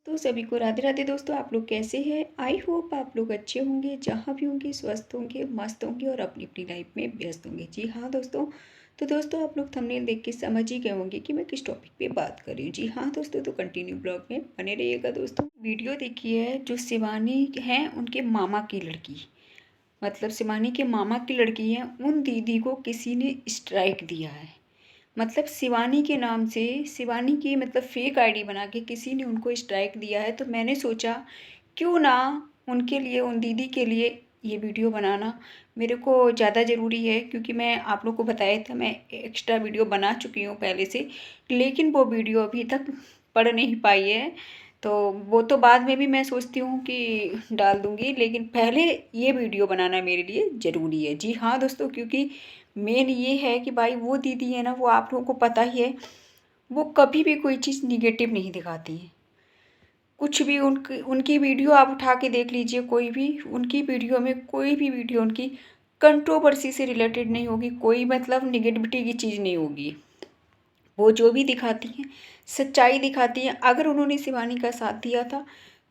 तो सभी को राधे राधे दोस्तों। आप लोग कैसे हैं? आई होप आप लोग अच्छे होंगे, जहाँ भी होंगे स्वस्थ होंगे, मस्त होंगे और अपनी अपनी लाइफ में व्यस्त होंगे। जी हाँ दोस्तों। तो दोस्तों आप लोग थंबनेल देख के समझ ही गए होंगे कि मैं किस टॉपिक पे बात कर रही हूँ। जी हाँ दोस्तों, तो कंटिन्यू ब्लॉग में बने रहिएगा दोस्तों। वीडियो देखी है जो शिवानी हैं उनके मामा की लड़की, मतलब शिवानी के मामा की लड़की है, उन दीदी को किसी ने स्ट्राइक दिया है। मतलब शिवानी के नाम से, शिवानी की मतलब फेक आईडी बना के किसी ने उनको स्ट्राइक दिया है। तो मैंने सोचा क्यों ना उनके लिए, उन दीदी के लिए ये वीडियो बनाना मेरे को ज़्यादा ज़रूरी है, क्योंकि मैं आप लोग को बताया था मैं एक्स्ट्रा वीडियो बना चुकी हूँ पहले से, लेकिन वो वीडियो अभी तक पढ़ नहीं पाई है। तो वो तो बाद में भी मैं सोचती हूँ कि डाल दूँगी, लेकिन पहले ये वीडियो बनाना मेरे लिए ज़रूरी है। जी हाँ दोस्तों, क्योंकि मेन ये है कि भाई वो दीदी है ना, वो आप लोगों को पता ही है, वो कभी भी कोई चीज़ निगेटिव नहीं दिखाती है। कुछ भी उनकी उनकी वीडियो आप उठा के देख लीजिए, कोई भी उनकी वीडियो में, कोई भी वीडियो उनकी कंट्रोवर्सी से रिलेटेड नहीं होगी, कोई मतलब निगेटिविटी की चीज़ नहीं होगी। वो जो भी दिखाती हैं सच्चाई दिखाती हैं। अगर उन्होंने शिवानी का साथ दिया था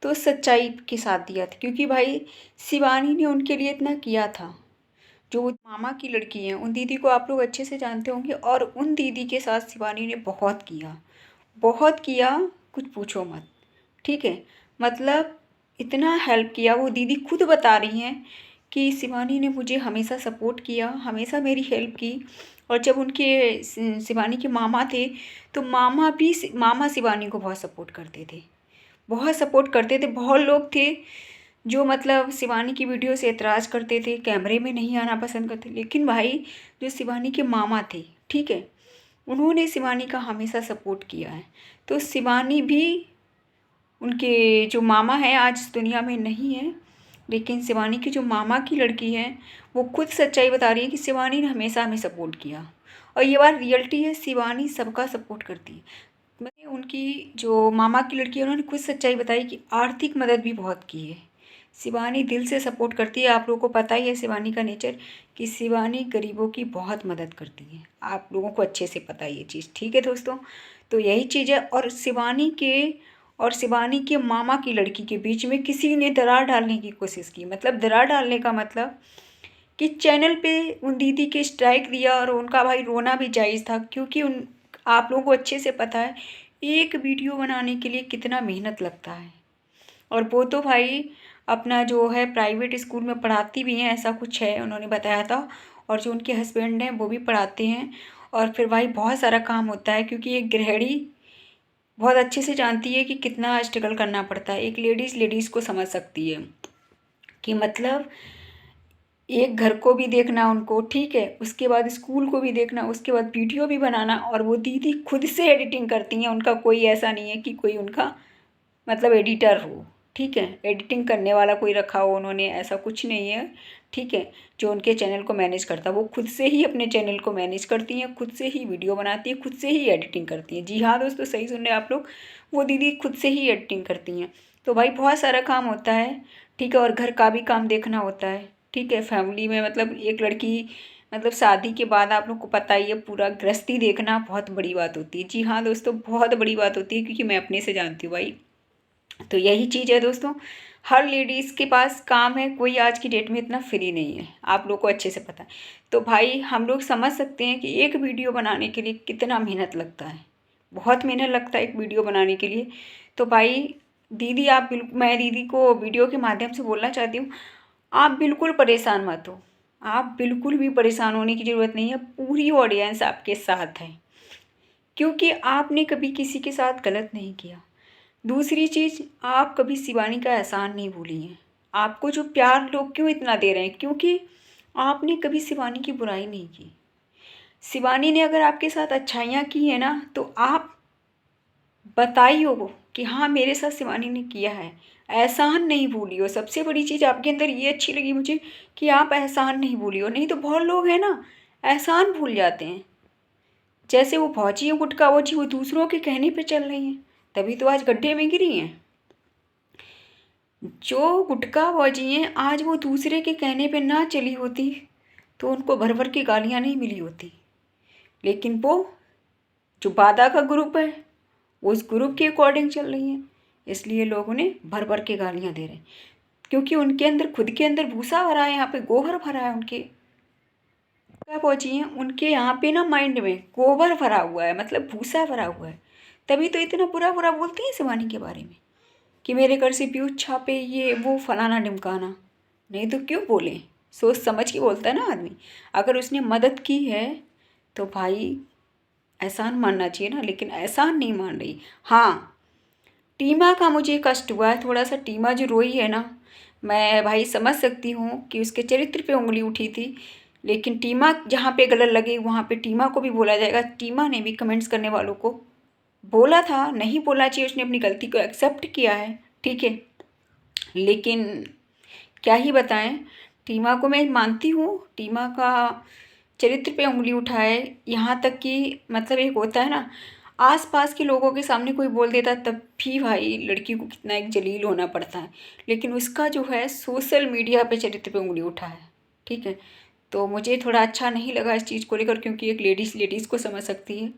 तो सच्चाई के साथ दिया था, क्योंकि भाई शिवानी ने उनके लिए इतना किया था। जो वो मामा की लड़की हैं, उन दीदी को आप लोग अच्छे से जानते होंगे, और उन दीदी के साथ शिवानी ने बहुत किया, बहुत किया, कुछ पूछो मत। ठीक है, मतलब इतना हेल्प किया। वो दीदी खुद बता रही हैं कि शिवानी ने मुझे हमेशा सपोर्ट किया, हमेशा मेरी हेल्प की। और जब उनके शिवानी के मामा थे तो मामा भी, मामा शिवानी को बहुत सपोर्ट करते थे, बहुत सपोर्ट करते थे। बहुत लोग थे जो मतलब शिवानी की वीडियो से एतराज़ करते थे, कैमरे में नहीं आना पसंद करते, लेकिन भाई जो शिवानी के मामा थे, ठीक है, उन्होंने शिवानी का हमेशा सपोर्ट किया है। तो शिवानी भी, उनके जो मामा हैं आज इस दुनिया में नहीं है, लेकिन शिवानी की जो मामा की लड़की है वो खुद सच्चाई बता रही है कि शिवानी ने हमेशा हमें सपोर्ट किया। और ये बात रियलिटी है, शिवानी सबका सपोर्ट करती है। मैंने उनकी जो मामा की लड़की है उन्होंने खुद सच्चाई बताई कि आर्थिक मदद भी बहुत की है। शिवानी दिल से सपोर्ट करती है। आप लोगों को पता ही है शिवानी का नेचर, कि शिवानी गरीबों की बहुत मदद करती है। आप लोगों को अच्छे से पता है ये चीज़, ठीक है दोस्तों। तो यही चीज़ है। और शिवानी के और शिवानी के मामा की लड़की के बीच में किसी ने दरार डालने की कोशिश की, मतलब दरार डालने का मतलब कि चैनल पे उन दीदी के स्ट्राइक दिया, और उनका भाई रोना भी जायज़ था, क्योंकि उन, आप लोगों को अच्छे से पता है एक वीडियो बनाने के लिए कितना मेहनत लगता है। और वो तो भाई अपना जो है प्राइवेट स्कूल में पढ़ाती भी हैं, ऐसा कुछ है उन्होंने बताया था। और जो उनके हस्बैंड हैं वो भी पढ़ाते हैं। और फिर भाई बहुत सारा काम होता है, क्योंकि एक गृहिणी बहुत अच्छे से जानती है कि कितना स्ट्रगल करना पड़ता है। एक लेडीज़ को समझ सकती है कि मतलब एक घर को भी देखना उनको, ठीक है, उसके बाद स्कूल को भी देखना, उसके बाद वीडियो भी बनाना। और वो दीदी खुद से एडिटिंग करती हैं, उनका कोई ऐसा नहीं है कि कोई उनका मतलब एडिटर हो, ठीक है, एडिटिंग करने वाला कोई रखा हो उन्होंने, ऐसा कुछ नहीं है। ठीक है, जो उनके चैनल को मैनेज करता है वो खुद से ही अपने चैनल को मैनेज करती हैं, खुद से ही वीडियो बनाती है, खुद से ही एडिटिंग करती हैं। जी हाँ दोस्तों, सही सुन रहे हैं आप लोग, वो दीदी खुद से ही एडिटिंग करती हैं। तो भाई बहुत सारा काम होता है, ठीक है, और घर का भी काम देखना होता है, ठीक है, फैमिली में मतलब एक लड़की, मतलब शादी के बाद आप लोग को पता ही है पूरा गृहस्थी देखना बहुत बड़ी बात होती है। जी हाँ दोस्तों, बहुत बड़ी बात होती है, क्योंकि मैं अपने से जानती हूँ भाई। तो यही चीज़ है दोस्तों, हर लेडीज़ के पास काम है, कोई आज की डेट में इतना फ्री नहीं है, आप लोग को अच्छे से पता है। तो भाई हम लोग समझ सकते हैं कि एक वीडियो बनाने के लिए कितना मेहनत लगता है, बहुत मेहनत लगता है एक वीडियो बनाने के लिए। तो भाई दीदी, आप बिल्कुल, मैं दीदी को वीडियो के माध्यम से बोलना चाहती हूँ, आप बिल्कुल परेशान मत हो। आप बिल्कुल भी परेशान होने की ज़रूरत नहीं है, पूरी ऑडियंस आपके साथ है, क्योंकि आपने कभी किसी के साथ गलत नहीं किया। दूसरी चीज़, आप कभी शिवानी का एहसान नहीं भूली हैं। आपको जो प्यार लोग क्यों इतना दे रहे हैं, क्योंकि आपने कभी शिवानी की बुराई नहीं की। शिवानी ने अगर आपके साथ अच्छाइयाँ की हैं ना, तो आप बताइए वो कि हाँ मेरे साथ शिवानी ने किया है। एहसान नहीं भूली हो। सबसे बड़ी चीज़ आपके अंदर ये अच्छी लगी मुझे कि आप एहसान नहीं भूली हो। नहीं तो बहुत लोग हैं ना, एहसान भूल जाते हैं। जैसे वो फौजी है, गुटका फौजी, वो दूसरों के कहने पे चल रही हैं, तभी तो आज गड्ढे में गिरी हैं। जो गुटखा फौजी हैं, आज वो दूसरे के कहने पे ना चली होती तो उनको भर भर की गालियाँ नहीं मिली होती। लेकिन वो जो बादा का ग्रुप है, वो उस ग्रुप के अकॉर्डिंग चल रही हैं। इसलिए लोग उन्हें भर भर के गालियाँ दे रहे हैं, क्योंकि उनके अंदर खुद के अंदर भूसा भरा है, यहाँ पे गोबर भरा है। उनके क्या पहुँची हैं, उनके यहाँ पे ना माइंड में गोबर भरा हुआ है, मतलब भूसा भरा हुआ है। तभी तो इतना बुरा बुरा बोलती हैं शिवानी के बारे में कि मेरे घर से व्यूज छापे, ये वो फलाना ढिमकाना। नहीं तो क्यों बोले, सोच समझ के बोलता है ना आदमी। अगर उसने मदद की है तो भाई एहसान मानना चाहिए ना, लेकिन एहसान नहीं मान रही। हाँ, टीमा का मुझे कष्ट हुआ है थोड़ा सा। टीमा जो रोई है ना, मैं भाई समझ सकती हूँ कि उसके चरित्र पे उंगली उठी थी, लेकिन टीमा जहाँ पे गलत लगे वहाँ पे टीमा को भी बोला जाएगा। टीमा ने भी कमेंट्स करने वालों को बोला था, नहीं बोलना चाहिए, उसने अपनी गलती को एक्सेप्ट किया है, ठीक है। लेकिन क्या ही बताएं, टीमा को मैं मानती हूँ, टीमा का चरित्र पे उंगली उठाए। यहाँ तक कि मतलब एक होता है ना, आसपास के लोगों के सामने कोई बोल देता तब भी भाई लड़की को कितना एक जलील होना पड़ता है, लेकिन उसका जो है सोशल मीडिया पे चरित्र पे उंगली उठा है, ठीक है। तो मुझे थोड़ा अच्छा नहीं लगा इस चीज़ को लेकर, क्योंकि एक लेडीज़ को समझ सकती है।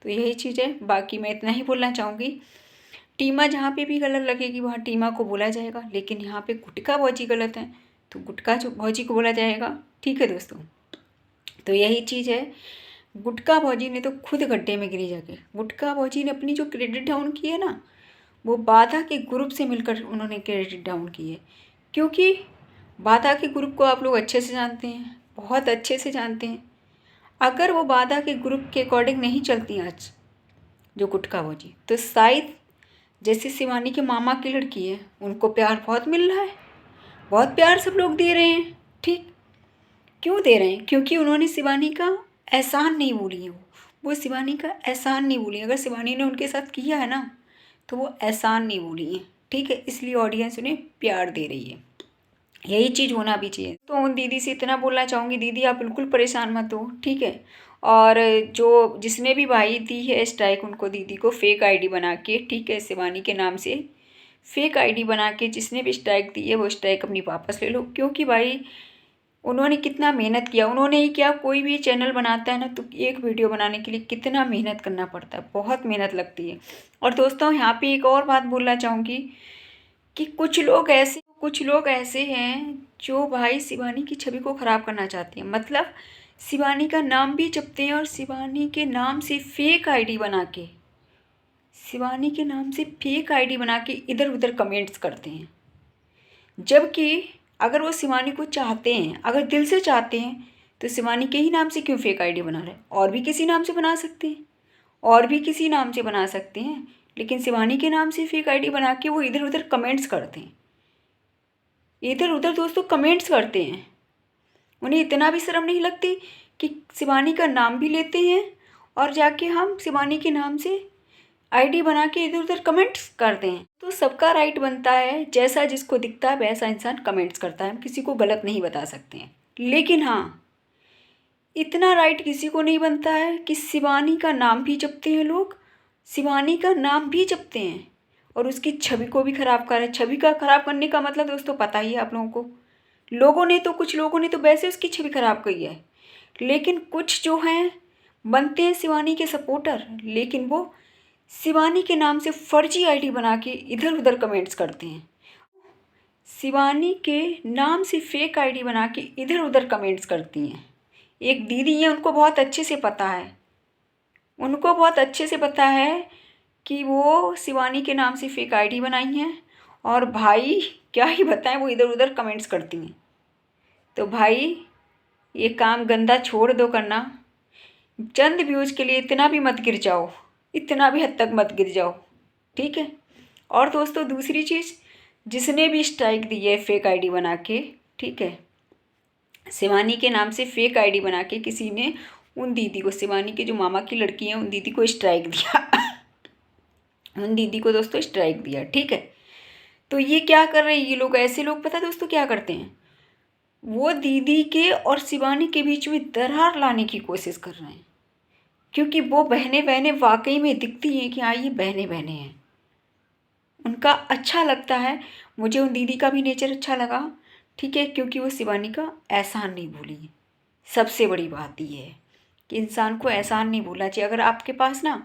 तो यही चीज़ है, बाकी मैं इतना ही बोलना चाहूँगी। टीमा जहाँ पे भी गलत लगेगी वहाँ टीमा को बोला जाएगा, लेकिन यहाँ पे गुटका भौजी गलत है तो गुटका जो भौजी को बोला जाएगा, ठीक है दोस्तों। तो यही चीज़ है, गुटका भौजी ने तो खुद गड्ढे में गिरी जाके। गुटका भौजी ने अपनी जो क्रेडिट डाउन की है ना, वो बाधा के ग्रुप से मिलकर उन्होंने क्रेडिट डाउन की है। क्योंकि बाधा के ग्रुप को आप लोग अच्छे से जानते हैं, बहुत अच्छे से जानते हैं। अगर वो बाधा के ग्रुप के अकॉर्डिंग नहीं चलती आज जो गुटका भौजी, तो शायद जैसे शिवानी के मामा की लड़की है, उनको प्यार बहुत मिल रहा है, बहुत प्यार सब लोग दे रहे हैं, ठीक। क्यों दे रहे हैं, क्योंकि उन्होंने शिवानी का एहसान नहीं भूली है। वो शिवानी का एहसान नहीं भूली। अगर शिवानी ने उनके साथ किया है ना तो वो एहसान नहीं भूली है, ठीक है। इसलिए ऑडियंस उन्हें प्यार दे रही है, यही चीज़ होना भी चाहिए। तो उन दीदी से इतना बोलना चाहूँगी, दीदी आप बिल्कुल परेशान मत हो, ठीक है। और जो जिसने भी भाई दी है स्ट्राइक, उनको दीदी को फेक आईडी बना के, ठीक है, शिवानी के नाम से फेक आईडी बना के जिसने भी स्ट्राइक दी है वो स्ट्राइक अपनी वापस ले लो। क्योंकि भाई उन्होंने कितना मेहनत किया, उन्होंने ही क्या, कोई भी चैनल बनाता है ना तो एक वीडियो बनाने के लिए कितना मेहनत करना पड़ता है, बहुत मेहनत लगती है। और दोस्तों यहाँ पे एक और बात बोलना चाहूँगी कि कुछ लोग ऐसे हैं जो भाई शिवानी की छवि को ख़राब करना चाहते हैं। मतलब शिवानी का नाम भी जपते हैं और शिवानी के नाम से फेक आईडी बना के, शिवानी के नाम से फेक आईडी बना के इधर उधर कमेंट्स करते हैं। जबकि अगर वो शिवानी को चाहते हैं, अगर दिल से चाहते हैं, तो शिवानी के ही नाम से क्यों फेक आईडी बना रहे हैं? और भी किसी नाम से बना सकते हैं, और भी किसी नाम से बना सकते हैं, लेकिन शिवानी के नाम से फेक आईडी बना के वो इधर उधर कमेंट्स करते हैं, इधर उधर दोस्तों कमेंट्स करते हैं। उन्हें इतना भी शर्म नहीं लगती कि शिवानी का नाम भी लेते हैं और जाके हम शिवानी के नाम से आईडी बना के इधर उधर कमेंट्स करते हैं। तो सबका राइट बनता है, जैसा जिसको दिखता है वैसा इंसान कमेंट्स करता है, हम किसी को गलत नहीं बता सकते हैं। लेकिन हाँ, इतना राइट किसी को नहीं बनता है कि शिवानी का नाम भी जपते हैं लोग, शिवानी का नाम भी जपते हैं और उसकी छवि को भी खराब कर रहे हैं। छवि का खराब करने का मतलब दोस्तों पता ही है आप लोगों को। कुछ लोगों ने तो वैसे उसकी छवि खराब की है, लेकिन कुछ जो हैं बनते हैं शिवानी के सपोर्टर, लेकिन वो शिवानी के नाम से फर्जी आईडी बना के इधर उधर कमेंट्स करते हैं। शिवानी के नाम से फेक आईडी बना के इधर उधर कमेंट्स करती हैं। एक दीदी है, उनको बहुत अच्छे से पता है, उनको बहुत अच्छे से पता है कि वो शिवानी के नाम से फेक आईडी बनाई हैं, और भाई क्या ही बताएं, वो इधर उधर कमेंट्स करती हैं। तो भाई ये काम गंदा छोड़ दो करना, चंद व्यूज़ के लिए इतना भी मत गिर जाओ, इतना भी हद तक मत गिर जाओ, ठीक है। और दोस्तों दूसरी चीज़, जिसने भी स्ट्राइक दी है फेक आईडी बना के, ठीक है, शिवानी के नाम से फेक आईडी बना के किसी ने उन दीदी को, शिवानी के जो मामा की लड़की है, उन दीदी को स्ट्राइक दिया उन दीदी को दोस्तों स्ट्राइक दिया, ठीक है। तो ये क्या कर रहे हैं ये लोग, ऐसे लोग पता है दोस्तों क्या करते हैं, वो दीदी के और शिवानी के बीच में दरार लाने की कोशिश कर रहे हैं, क्योंकि वो बहनें बहनें वाकई में दिखती हैं कि हाँ ये बहनें बहनें हैं, उनका अच्छा लगता है। मुझे उन दीदी का भी नेचर अच्छा लगा, ठीक है, क्योंकि वो शिवानी का एहसान नहीं भूली। सबसे बड़ी बात ये है कि इंसान को एहसान नहीं भूलना चाहिए। अगर आपके पास ना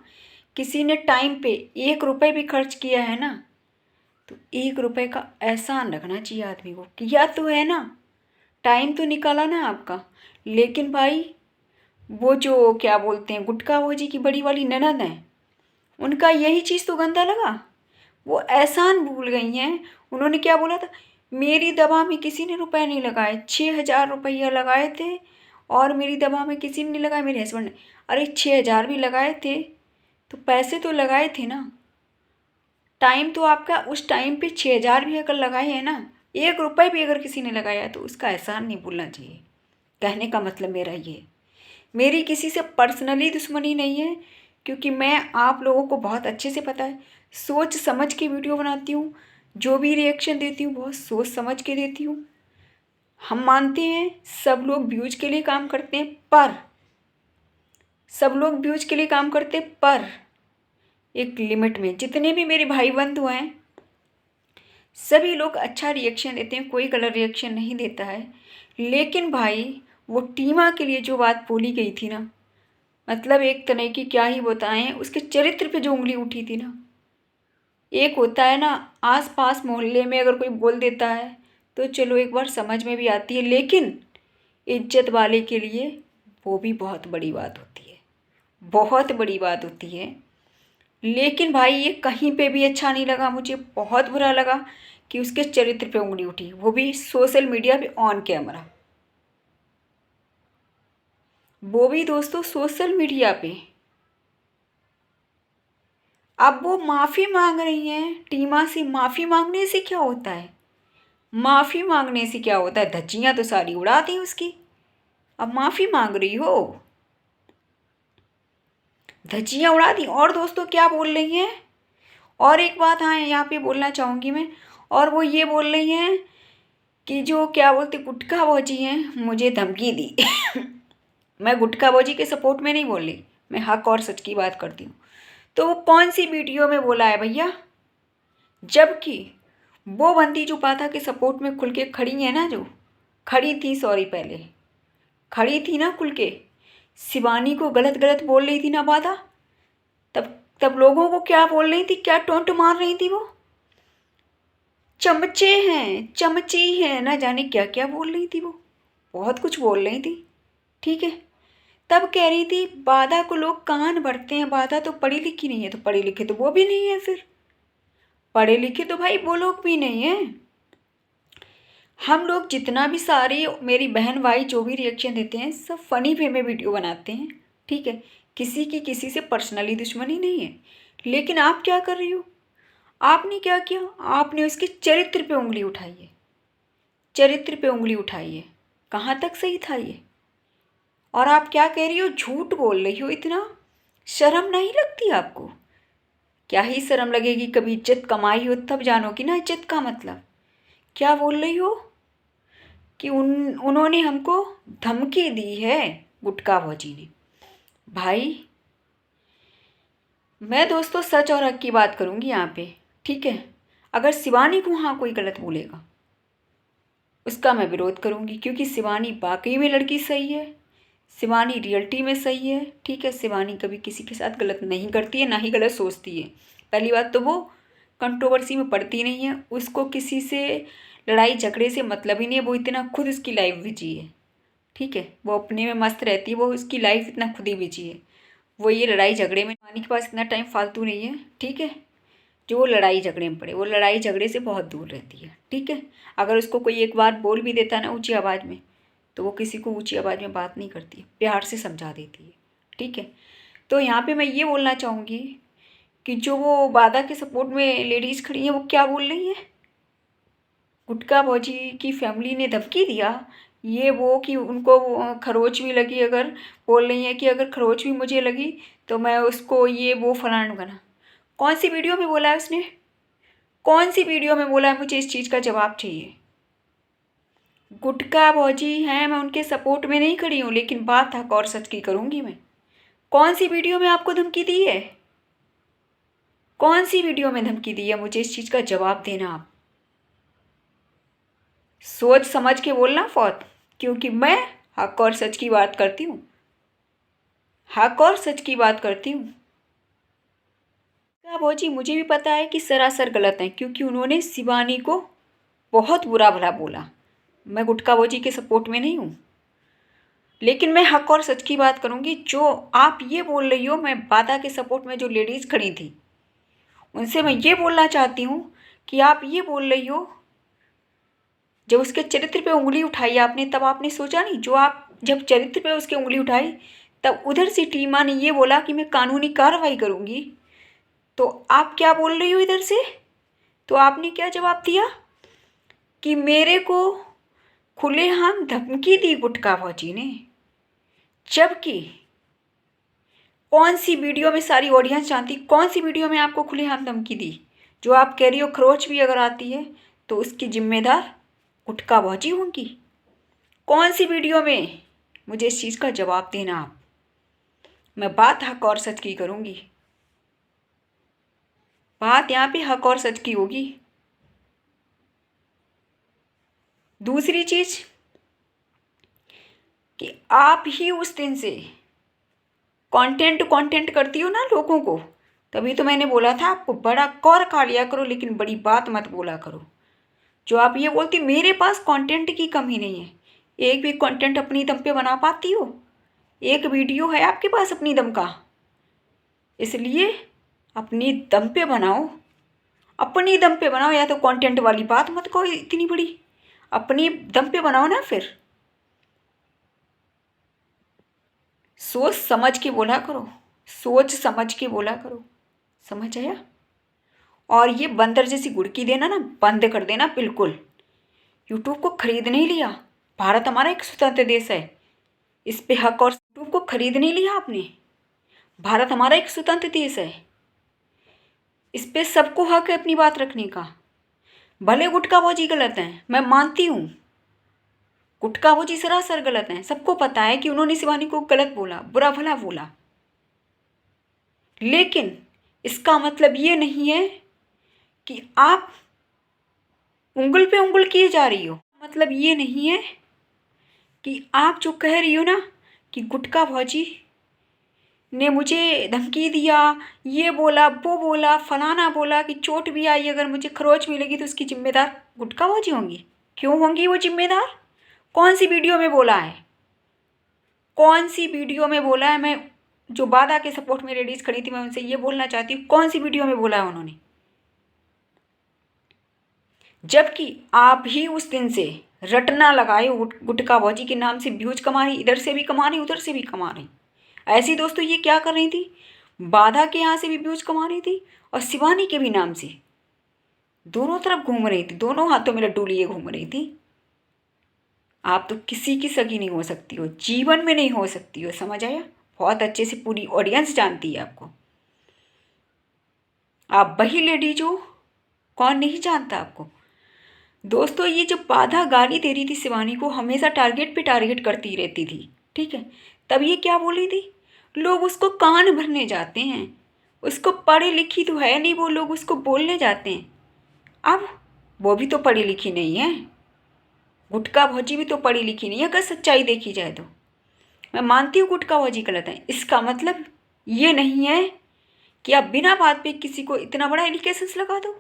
किसी ने टाइम पे 1 रुपये भी खर्च किया है ना, 1 रुपए का एहसान रखना चाहिए आदमी को। किया तो है ना, टाइम तो निकाला ना आपका, लेकिन भाई वो जो क्या बोलते हैं गुटखा भौजी की बड़ी वाली ननद है, उनका यही चीज़ तो गंदा लगा। वो एहसान भूल गई हैं। उन्होंने क्या बोला था, मेरी दवा में किसी ने रुपए नहीं लगाए, 6,000 रुपया लगाए थे और मेरी दवा में किसी ने नहीं लगाए, मेरे हस्बैंड ने। अरे 6,000 भी लगाए थे तो पैसे तो लगाए थे ना, टाइम तो आपका उस टाइम पे 6,000 भी अगर लगाए हैं ना, 1 रुपये भी अगर किसी ने लगाया है तो उसका एहसान नहीं भूलना चाहिए। कहने का मतलब मेरा ये है। मेरी किसी से पर्सनली दुश्मनी नहीं है, क्योंकि मैं आप लोगों को बहुत अच्छे से पता है, सोच समझ के वीडियो बनाती हूँ, जो भी रिएक्शन देती हूँ बहुत सोच समझ के देती हूँ। हम मानते हैं सब लोग व्यूज के लिए काम करते हैं, पर सब लोग व्यूज के लिए काम करते हैं, पर एक लिमिट में। जितने भी मेरे भाई बंधु हैं सभी लोग अच्छा रिएक्शन देते हैं, कोई गलत रिएक्शन नहीं देता है। लेकिन भाई वो टीमा के लिए जो बात बोली गई थी ना, मतलब एक तरह की क्या ही बताएं, उसके चरित्र पे जो उंगली उठी थी ना। एक होता है ना, आस पास मोहल्ले में अगर कोई बोल देता है तो चलो एक बार समझ में भी आती है, लेकिन इज्जत वाले के लिए वो भी बहुत बड़ी बात होती है, बहुत बड़ी बात होती है। लेकिन भाई ये कहीं पे भी अच्छा नहीं लगा, मुझे बहुत बुरा लगा कि उसके चरित्र पे उंगली उठी, वो भी सोशल मीडिया पे ऑन कैमरा, वो भी दोस्तों सोशल मीडिया पे। अब वो माफ़ी मांग रही हैं टीमा से। माफ़ी मांगने से क्या होता है, माफ़ी मांगने से क्या होता है, धज्जियाँ तो सारी उड़ा दी उसकी। अब माफ़ी मांग रही हो, धज्जियाँ उड़ा दी। और दोस्तों क्या बोल रही हैं, और एक बात हाँ यहाँ पे बोलना चाहूँगी मैं, और वो ये बोल रही हैं कि जो क्या बोलते गुटखा भौजी हैं मुझे धमकी दी। मैं गुटखा भौजी के सपोर्ट में नहीं बोल रही, मैं हक और सच की बात करती हूँ। तो वो कौन सी वीडियो में बोला है भैया, जबकि वो बंदी जो बाधा के सपोर्ट में खुल के खड़ी है ना, जो खड़ी थी, सॉरी पहले खड़ी थी ना खुल के, शिवानी को गलत गलत बोल रही थी ना बाधा, तब तब लोगों को क्या बोल रही थी, क्या टोंट मार रही थी वो, चमचे हैं चमची हैं, ना जाने क्या क्या बोल रही थी वो, बहुत कुछ बोल रही थी। ठीक है, तब कह रही थी बाधा को लोग कान भरते हैं, बाधा तो पढ़ी लिखी नहीं है, तो पढ़े लिखे तो वो भी नहीं है, फिर पढ़े लिखे तो भाई वो लोग भी नहीं है। हम लोग जितना भी सारी मेरी बहन भाई जो भी रिएक्शन देते हैं सब फ़नी वे में वीडियो बनाते हैं, ठीक है, किसी की किसी से पर्सनली दुश्मनी नहीं है। लेकिन आप क्या कर रही हो, आपने क्या किया, आपने उसके चरित्र पे उंगली उठाई है, चरित्र पे उंगली उठाई है। कहाँ तक सही था ये, और आप क्या कह रही हो, झूठ बोल रही हो, इतना शर्म नहीं लगती आपको। क्या ही शर्म लगेगी, कभी इज्जत कमाई हो तब जानोगी ना इज्जत का मतलब। क्या बोल रही हो कि उन्होंने हमको धमकी दी है, गुटखा भौजी ने। भाई मैं दोस्तों सच और हक की बात करूंगी यहाँ पे, ठीक है। अगर शिवानी को हाँ कोई गलत बोलेगा उसका मैं विरोध करूंगी, क्योंकि शिवानी वाकई में लड़की सही है, शिवानी रियलिटी में सही है, ठीक है। शिवानी कभी किसी के साथ गलत नहीं करती है, ना ही गलत सोचती है। पहली बात तो वो कंट्रोवर्सी में पड़ती नहीं है, उसको किसी से लड़ाई झगड़े से मतलब ही नहीं है, वो इतना खुद उसकी लाइफ बिजी है, ठीक है। वो अपने में मस्त रहती है, वो उसकी लाइफ इतना खुद ही बिजी है, वो ये लड़ाई झगड़े में, शिवानी के पास इतना टाइम फालतू नहीं है, ठीक है। जो वो लड़ाई झगड़े में पड़े, वो लड़ाई झगड़े से बहुत दूर रहती है, ठीक है। अगर उसको कोई एक बार बोल भी देता है ना ऊंची आवाज़ में, तो वो किसी को ऊंची आवाज़ में बात नहीं करती है, प्यार से समझा देती है, ठीक है। तो यहाँ पे मैं ये बोलना चाहूँगी कि जो वो बाधा के सपोर्ट में लेडीज़ खड़ी हैं वो क्या बोल रही हैं, गुटखा भौजी की फैमिली ने धमकी दिया, ये वो कि उनको खरोच भी लगी, अगर बोल रही हैं कि अगर खरोच भी मुझे लगी तो मैं उसको ये वो फलाना बना। कौन सी वीडियो में बोला है उसने, कौन सी वीडियो में बोला है, मुझे इस चीज़ का जवाब चाहिए। गुटखा भौजी हैं, मैं उनके सपोर्ट में नहीं खड़ी हूँ, लेकिन बात हक और सच की करूँगी मैं। कौन सी वीडियो में आपको धमकी दी है, कौन सी वीडियो में धमकी दी है, मुझे इस चीज़ का जवाब देना आप। सोच समझ के बोलना फौत, क्योंकि मैं हक और सच की बात करती हूँ, हक और सच की बात करती हूँ। हाँ भौजी, मुझे भी पता है कि सरासर गलत है, क्योंकि उन्होंने शिवानी को बहुत बुरा भला बोला। मैं गुटका भौजी के सपोर्ट में नहीं हूँ, लेकिन मैं हक और सच की बात करूँगी। जो आप ये बोल रही हो, मैं बाधा के सपोर्ट में जो लेडीज़ खड़ी थी उनसे मैं ये बोलना चाहती हूँ कि आप ये बोल रही हो, जब उसके चरित्र पे उंगली उठाई आपने, तब आपने सोचा नहीं? जो आप जब चरित्र पे उसकी उंगली उठाई, तब उधर से टीमा ने ये बोला कि मैं कानूनी कार्रवाई करूँगी, तो आप क्या बोल रही हो इधर से? तो आपने क्या जवाब दिया कि मेरे को खुलेआम धमकी दी गुटका भौजी ने। जबकि कौन सी वीडियो में, सारी ऑडियंस जानती, कौन सी वीडियो में आपको खुलेआम धमकी दी? जो आप कह रही हो खरोच भी अगर आती है तो उसकी जिम्मेदार गुटका भौजी होंगी। कौन सी वीडियो में? मुझे इस चीज़ का जवाब देना आप। मैं बात हक और सच की करूँगी, बात यहाँ पे हक और सच की होगी। दूसरी चीज़ कि आप ही उस दिन से कंटेंट करती हो ना लोगों को, तभी तो मैंने बोला था आपको बड़ा कौर खा लिया करो, लेकिन बड़ी बात मत बोला करो। जो आप ये बोलती मेरे पास कंटेंट की कमी नहीं है, एक भी कंटेंट अपनी दम पे बना पाती हो? एक वीडियो है आपके पास अपनी दम का? इसलिए अपनी दम पे बनाओ, अपनी दम पे बनाओ। या तो कंटेंट वाली बात मत कहो इतनी बड़ी, अपनी दम पे बनाओ ना। फिर सोच समझ के बोला करो, सोच समझ के बोला करो, समझ आया? और ये बंदर जैसी गुड़की देना ना बंद कर देना बिल्कुल। यूट्यूब को खरीद नहीं लिया, भारत हमारा एक स्वतंत्र देश है, इस पे हक और यूट्यूब को खरीद नहीं लिया आपने। भारत हमारा एक स्वतंत्र देश है, इस पे सबको हक है अपनी बात रखने का। भले गुटका भौजी गलत हैं, मैं मानती हूँ, गुटका भौजी सरासर गलत हैं, सबको पता है कि उन्होंने शिवानी को गलत बोला, बुरा भला बोला, लेकिन इसका मतलब ये नहीं है कि आप उंगल पे उंगल किए जा रही हो। मतलब ये नहीं है कि आप जो कह रही हो ना कि गुटका भौजी ने मुझे धमकी दिया, ये बोला वो बोला फलाना बोला, कि चोट भी आई, अगर मुझे खरोच भी लगी तो उसकी जिम्मेदार गुटका भौजी होंगी। क्यों होंगी वो जिम्मेदार? कौन सी वीडियो में बोला है? कौन सी वीडियो में बोला है? मैं जो बाधा के सपोर्ट में लेडीज खड़ी थी, मैं उनसे ये बोलना चाहती हूँ, कौन सी वीडियो में बोला है उन्होंने? जबकि आप ही उस दिन से रटना लगाए हो गुटका भौजी के नाम से, व्यूज कमा रही, इधर से भी कमा रही, उधर से भी कमा रही। ऐसी दोस्तों ये क्या कर रही थी, बाधा के यहाँ से भी व्यूज कमा रही थी और शिवानी के भी नाम से दोनों तरफ घूम रही थी, दोनों हाथों में लड्डू लिए घूम रही थी। आप तो किसी की सगी नहीं हो सकती हो, जीवन में नहीं हो सकती हो, समझ आया? बहुत अच्छे से पूरी ऑडियंस जानती है आपको। आप वही लेडीज हो, कौन नहीं जानता आपको? दोस्तों ये जो बाधा गाली दे रही थी शिवानी को, हमेशा टारगेट पे टारगेट करती रहती थी, ठीक है? तब ये क्या बोली थी, लोग उसको कान भरने जाते हैं, उसको पढ़ी लिखी तो है नहीं, वो लोग उसको बोलने जाते हैं। अब वो भी तो पढ़ी लिखी नहीं है, गुटका भौजी भी तो पढ़ी लिखी नहीं है, अगर सच्चाई देखी जाए तो। मैं मानती हूँ गुटका भौजी गलत है, इसका मतलब ये नहीं है कि आप बिना बात पे किसी को इतना बड़ा एलिगेशंस लगा दो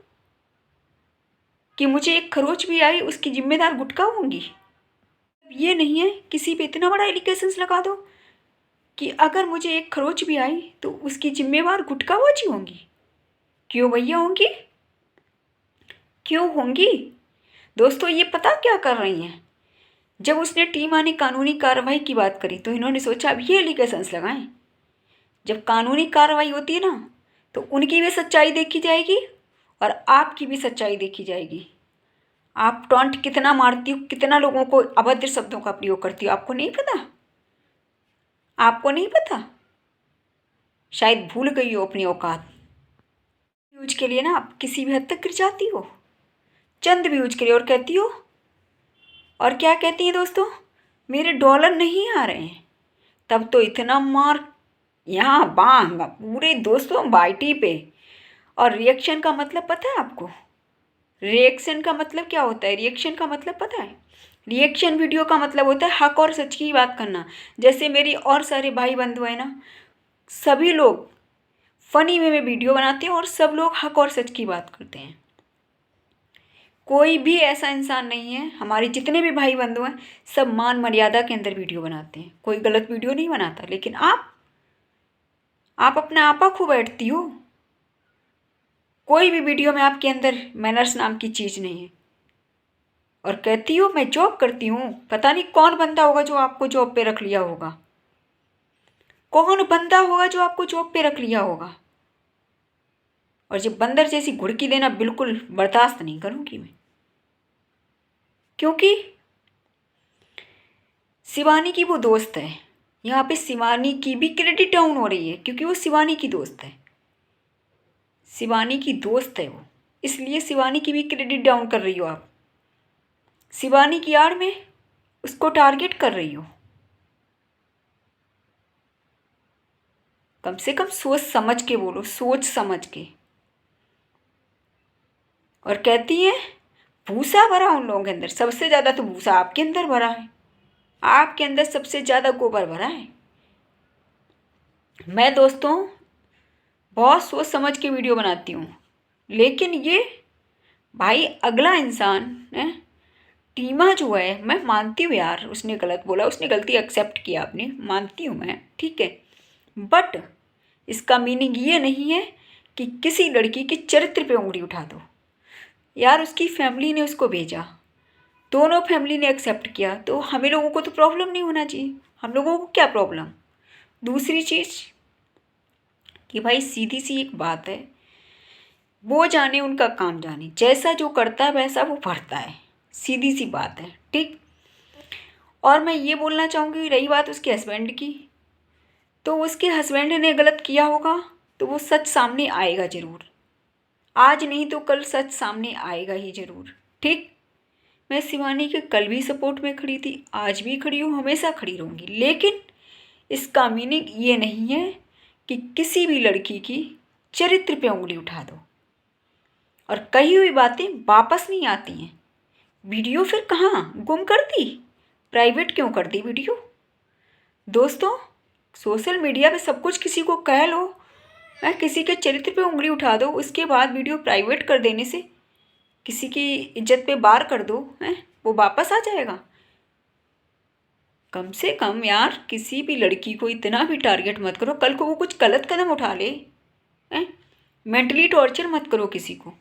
कि मुझे एक खरोच भी आई उसकी जिम्मेदार गुटका होंगी। ये नहीं है किसी पे इतना बड़ा एलिगेशंस लगा दो कि अगर मुझे एक खरोच भी आई तो उसकी जिम्मेवार गुटका भौजी होंगी। क्यों भैया होंगी? क्यों होंगी? दोस्तों ये पता क्या कर रही हैं, जब उसने टीमा ने कानूनी कार्रवाई की बात करी तो इन्होंने सोचा अब ये एलिगेशंस लगाएं। जब कानूनी कार्रवाई होती है ना तो उनकी भी सच्चाई देखी जाएगी और आपकी भी सच्चाई देखी जाएगी। आप टॉन्ट कितना मारती हो, कितना लोगों को अभद्र शब्दों का प्रयोग करती हो, आपको नहीं पता? आपको नहीं पता? शायद भूल गई हो अपनी औकात। व्यूज के लिए ना आप किसी भी हद तक गिर जाती हो, चंद व्यूज के लिए, और कहती हो, और क्या कहती हैं दोस्तों, मेरे डॉलर नहीं आ रहे हैं। तब तो इतना मार यहाँ बांग पूरे दोस्तों वाईटी पे। और रिएक्शन का मतलब पता है आपको? रिएक्शन का मतलब क्या होता है? रिएक्शन का मतलब पता है? रिएक्शन वीडियो का मतलब होता है हक और सच की बात करना। जैसे मेरी और सारे भाई बंधु हैं ना, सभी लोग फनी वे में वीडियो बनाते हैं और सब लोग हक और सच की बात करते हैं। कोई भी ऐसा इंसान नहीं है, हमारे जितने भी भाई बंधु हैं सब मान मर्यादा के अंदर वीडियो बनाते हैं, कोई गलत वीडियो नहीं बनाता। लेकिन आप अपना आपा खो बैठती हो। कोई भी वीडियो में आपके अंदर मैनर्स नाम की चीज़ नहीं है और कहती हो मैं जॉब करती हूँ। पता नहीं कौन बंदा होगा जो आपको जॉब पे रख लिया होगा, कौन बंदा होगा जो आपको जॉब पे रख लिया होगा। और जब बंदर जैसी घुड़की देना बिल्कुल बर्दाश्त नहीं करूँगी मैं, क्योंकि शिवानी की वो दोस्त है। यहाँ पे शिवानी की भी क्रेडिट डाउन हो रही है क्योंकि वो शिवानी की दोस्त है, शिवानी की दोस्त है वो, इसलिए शिवानी की भी क्रेडिट डाउन कर रही हो आप। शिवानी की आड़ में उसको टारगेट कर रही हो। कम से कम सोच समझ के बोलो, सोच समझ के। और कहती है भूसा भरा उन लोगों के अंदर, सबसे ज़्यादा तो भूसा आपके अंदर भरा है, आपके अंदर सबसे ज़्यादा गोबर भरा है। मैं दोस्तों बहुत सोच समझ के वीडियो बनाती हूँ, लेकिन ये भाई अगला इंसान है टीमा जो है, मैं मानती हूँ यार उसने गलत बोला, उसने गलती एक्सेप्ट किया, आपने मानती हूँ मैं, ठीक है। बट इसका मीनिंग ये नहीं है कि किसी लड़की के चरित्र पे उंगली उठा दो। यार उसकी फैमिली ने उसको भेजा, दोनों फैमिली ने एक्सेप्ट किया, तो हमें लोगों को तो प्रॉब्लम नहीं होना चाहिए। हम लोगों को क्या प्रॉब्लम। दूसरी चीज़ कि भाई सीधी सी एक बात है, वो जाने उनका काम जाने, जैसा जो करता है वैसा वो भरता है, सीधी सी बात है, ठीक। और मैं ये बोलना चाहूँगी, रही बात उसके हस्बैंड की, तो उसके हस्बैंड ने गलत किया होगा तो वो सच सामने आएगा ज़रूर, आज नहीं तो कल सच सामने आएगा ही ज़रूर, ठीक। मैं शिवानी के कल भी सपोर्ट में खड़ी थी, आज भी खड़ी हूँ, हमेशा खड़ी रहूँगी। लेकिन इसका मीनिंग ये नहीं है कि किसी भी लड़की की चरित्र पे उंगली उठा दो। और कही हुई बातें वापस नहीं आती हैं। वीडियो फिर कहाँ गुम कर दी, प्राइवेट क्यों कर दी वीडियो। दोस्तों सोशल मीडिया पे सब कुछ किसी को कह लो, मैं किसी के चरित्र पे उंगली उठा दो, उसके बाद वीडियो प्राइवेट कर देने से किसी की इज्जत पे वार कर दो, हैं वो वापस आ जाएगा। कम से कम यार किसी भी लड़की को इतना भी टारगेट मत करो, कल को वो कुछ गलत कदम उठा ले, हैं मेंटली टॉर्चर मत करो किसी को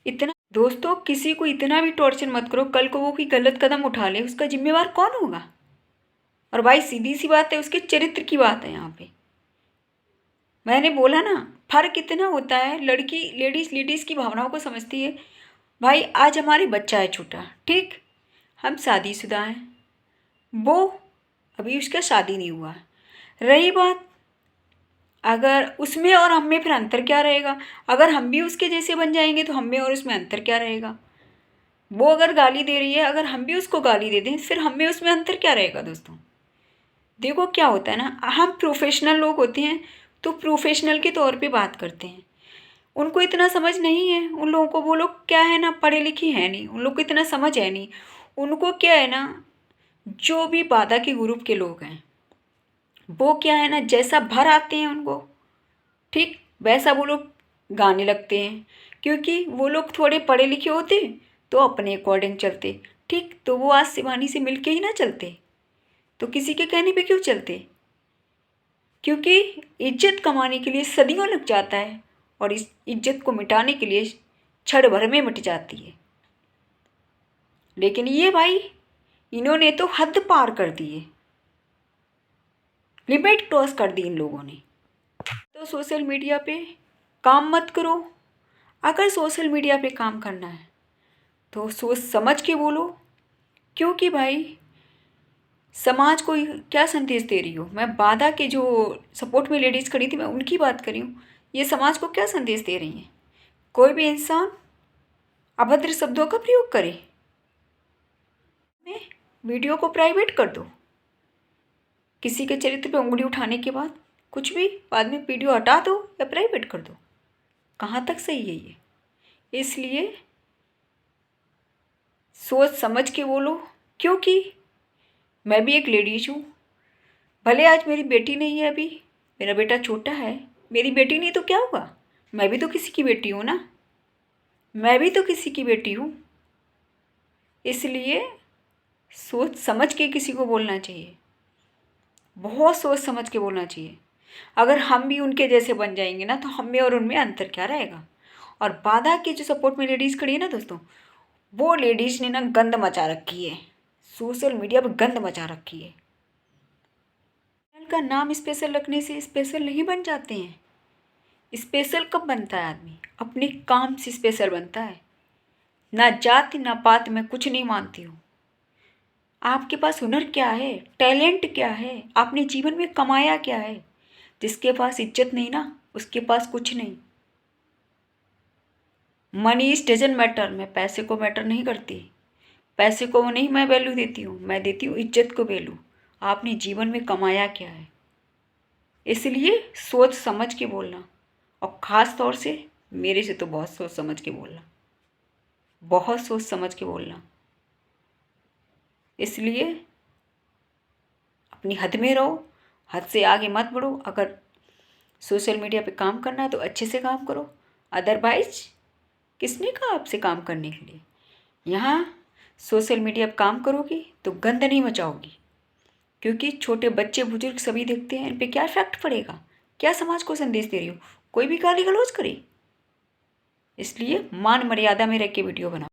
इतना। दोस्तों किसी को इतना भी टॉर्चर मत करो, कल को वो कोई गलत कदम उठा ले, उसका जिम्मेवार कौन होगा। और भाई सीधी सी बात है, उसके चरित्र की बात है यहाँ पे। मैंने बोला ना फर्क इतना होता है, लड़की लेडीज़ की भावनाओं को समझती है। भाई आज हमारे बच्चा है छोटा, ठीक, हम शादीशुदा हैं, वो अभी उसका शादी नहीं हुआ है। रही बात अगर उसमें और हम में, फिर अंतर क्या रहेगा। अगर हम भी उसके जैसे बन जाएंगे तो हम में और उसमें अंतर क्या रहेगा। वो अगर गाली दे रही है, अगर हम भी उसको गाली दे दें, फिर हम में उसमें अंतर क्या रहेगा। दोस्तों देखो क्या होता है ना, हम प्रोफेशनल लोग होते हैं तो प्रोफेशनल के तौर पे बात करते हैं। उनको इतना समझ नहीं है, उन लोगों को, वो लोग क्या है ना पढ़े लिखे हैं नहीं, उन लोग को इतना समझ है नहीं। उनको क्या है ना, जो भी बाधा के ग्रुप के लोग हैं वो क्या है ना, जैसा भर आते हैं उनको, ठीक वैसा वो लोग गाने लगते हैं। क्योंकि वो लोग थोड़े पढ़े लिखे होते तो अपने अकॉर्डिंग चलते, ठीक। तो वो आज शिवानी से मिलके ही ना चलते, तो किसी के कहने पे क्यों चलते। क्योंकि इज्जत कमाने के लिए सदियों लग जाता है और इस इज्जत को मिटाने के लिए क्षण भर में मिट जाती है। लेकिन ये भाई इन्होंने तो हद पार कर दी है, लिमिट क्रॉस कर दी इन लोगों ने। तो सोशल मीडिया पे काम मत करो। अगर सोशल मीडिया पे काम करना है तो सोच समझ के बोलो, क्योंकि भाई समाज को क्या संदेश दे रही हो। मैं बाधा के जो सपोर्ट में लेडीज़ खड़ी थी मैं उनकी बात कर रही हूँ, ये समाज को क्या संदेश दे रही हैं। कोई भी इंसान अभद्र शब्दों का प्रयोग करे, में वीडियो को प्राइवेट कर दो। किसी के चरित्र पे उंगली उठाने के बाद कुछ भी बाद में वीडियो हटा दो या प्राइवेट कर दो, कहाँ तक सही है ये। इसलिए सोच समझ के बोलो, क्योंकि मैं भी एक लेडीज हूँ। भले आज मेरी बेटी नहीं है अभी, मेरा बेटा छोटा है, मेरी बेटी नहीं तो क्या हुआ, मैं भी तो किसी की बेटी हूँ ना, मैं भी तो किसी की बेटी हूँ। इसलिए सोच समझ के किसी को बोलना चाहिए, बहुत सोच समझ के बोलना चाहिए। अगर हम भी उनके जैसे बन जाएंगे ना तो हम में और उनमें अंतर क्या रहेगा। और बाधा के जो सपोर्ट में लेडीज़ खड़ी है ना दोस्तों, वो लेडीज़ ने ना गंद मचा रखी है, सोशल मीडिया पर गंद मचा रखी है। चैनल का नाम स्पेशल रखने से स्पेशल नहीं बन जाते हैं। स्पेशल कब बनता है आदमी, अपने काम से स्पेशल बनता है। ना जाति ना पात मैं कुछ नहीं मानती हूँ। आपके पास हुनर क्या है, टैलेंट क्या है, आपने जीवन में कमाया क्या है। जिसके पास इज्जत नहीं ना, उसके पास कुछ नहीं। मनी इज डजेंट मैटर, मैं पैसे को मैटर नहीं करती, पैसे को नहीं मैं वैल्यू देती हूँ, मैं देती हूँ इज्जत को वैल्यू। आपने जीवन में कमाया क्या है। इसलिए सोच समझ के बोलना, और ख़ास तौर से मेरे से तो बहुत सोच समझ के बोलना, बहुत सोच समझ के बोलना। इसलिए अपनी हद में रहो, हद से आगे मत बढ़ो। अगर सोशल मीडिया पे काम करना है तो अच्छे से काम करो, अदरवाइज किसने कहा आपसे काम करने के लिए। यहाँ सोशल मीडिया पर काम करोगी तो गंद नहीं मचाओगी, क्योंकि छोटे बच्चे बुजुर्ग सभी देखते हैं, इन पे क्या इफेक्ट पड़ेगा, क्या समाज को संदेश दे रही हो, कोई भी गाली गलौज करे। इसलिए मान मर्यादा में रह के वीडियो बनाओ।